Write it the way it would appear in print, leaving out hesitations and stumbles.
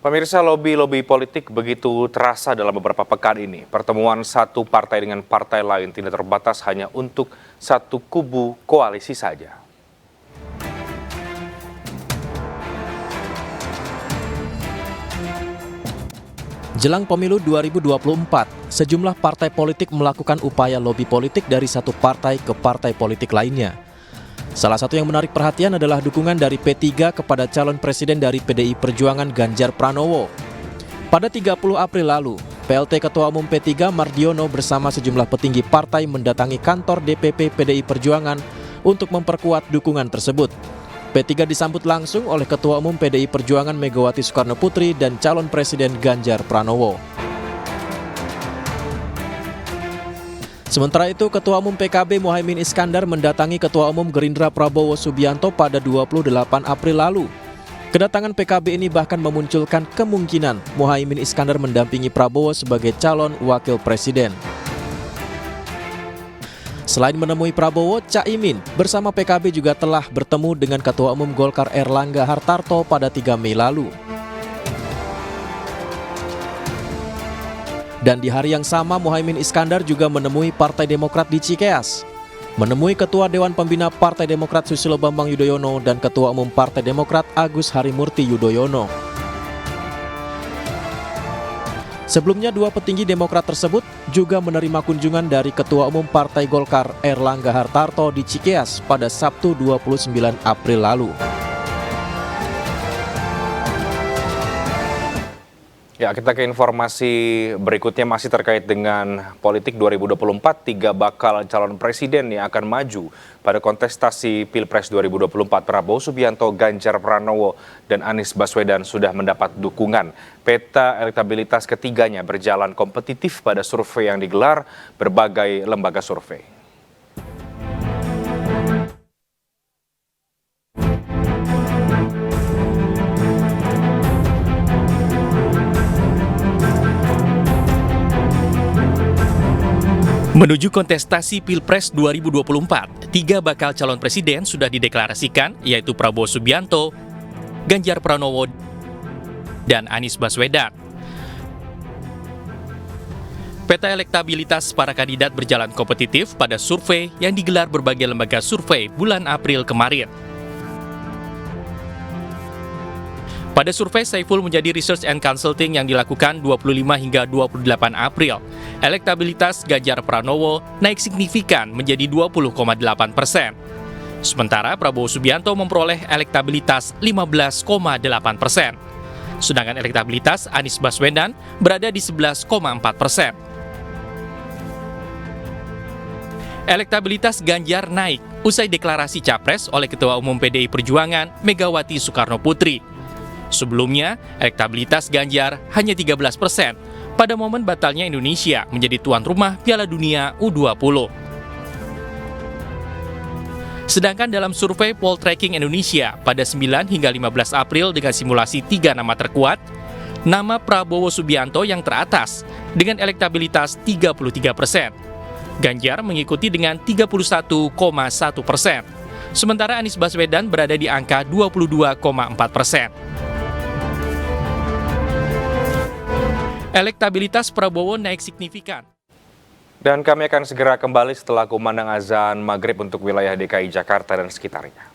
Pemirsa, lobi-lobi politik begitu terasa dalam beberapa pekan ini. Pertemuan satu partai dengan partai lain tidak terbatas hanya untuk satu kubu koalisi saja. Jelang pemilu 2024, sejumlah partai politik melakukan upaya lobi politik dari satu partai ke partai politik lainnya. Salah satu yang menarik perhatian adalah dukungan dari P3 kepada calon presiden dari PDI Perjuangan Ganjar Pranowo. Pada 30 April lalu, PLT Ketua Umum P3 Mardiono bersama sejumlah petinggi partai mendatangi kantor DPP PDI Perjuangan untuk memperkuat dukungan tersebut. P3 disambut langsung oleh Ketua Umum PDI Perjuangan Megawati Soekarnoputri dan calon presiden Ganjar Pranowo. Sementara itu, Ketua Umum PKB Muhaimin Iskandar mendatangi Ketua Umum Gerindra Prabowo Subianto pada 28 April lalu. Kedatangan PKB ini bahkan memunculkan kemungkinan Muhaimin Iskandar mendampingi Prabowo sebagai calon wakil presiden. Selain menemui Prabowo, Caimin bersama PKB juga telah bertemu dengan Ketua Umum Golkar Erlangga Hartarto pada 3 Mei lalu. Dan di hari yang sama, Muhaimin Iskandar juga menemui Partai Demokrat di Cikeas, menemui Ketua Dewan Pembina Partai Demokrat Susilo Bambang Yudhoyono dan Ketua Umum Partai Demokrat Agus Harimurti Yudhoyono. Sebelumnya, dua petinggi Demokrat tersebut juga menerima kunjungan dari Ketua Umum Partai Golkar Erlangga Hartarto di Cikeas pada Sabtu 29 April lalu. Ya, kita ke informasi berikutnya masih terkait dengan politik 2024. 3 bakal calon presiden yang akan maju pada kontestasi Pilpres 2024. Prabowo Subianto, Ganjar Pranowo, dan Anies Baswedan sudah mendapat dukungan. Peta elektabilitas ketiganya berjalan kompetitif pada survei yang digelar berbagai lembaga survei. Menuju kontestasi Pilpres 2024, 3 bakal calon presiden sudah dideklarasikan, yaitu Prabowo Subianto, Ganjar Pranowo, dan Anies Baswedan. Peta elektabilitas para kandidat berjalan kompetitif pada survei yang digelar berbagai lembaga survei bulan April kemarin. Pada survei Saiful Munjadi Research and Consulting yang dilakukan 25 hingga 28 April, elektabilitas Ganjar Pranowo naik signifikan menjadi 20,8%. Sementara Prabowo Subianto memperoleh elektabilitas 15,8%. Sedangkan elektabilitas Anies Baswedan berada di 11,4%. Elektabilitas Ganjar naik usai deklarasi capres oleh Ketua Umum PDI Perjuangan Megawati Soekarnoputri. Sebelumnya, elektabilitas Ganjar hanya 13% pada momen batalnya Indonesia menjadi tuan rumah Piala Dunia U20. Sedangkan dalam survei Poltreking Indonesia pada 9 hingga 15 April dengan simulasi 3 nama terkuat, nama Prabowo Subianto yang teratas dengan elektabilitas 33%. Ganjar mengikuti dengan 31,1%. Sementara Anies Baswedan berada di angka 22,4%. Elektabilitas Prabowo naik signifikan. Dan kami akan segera kembali setelah kumandang azan maghrib untuk wilayah DKI Jakarta dan sekitarnya.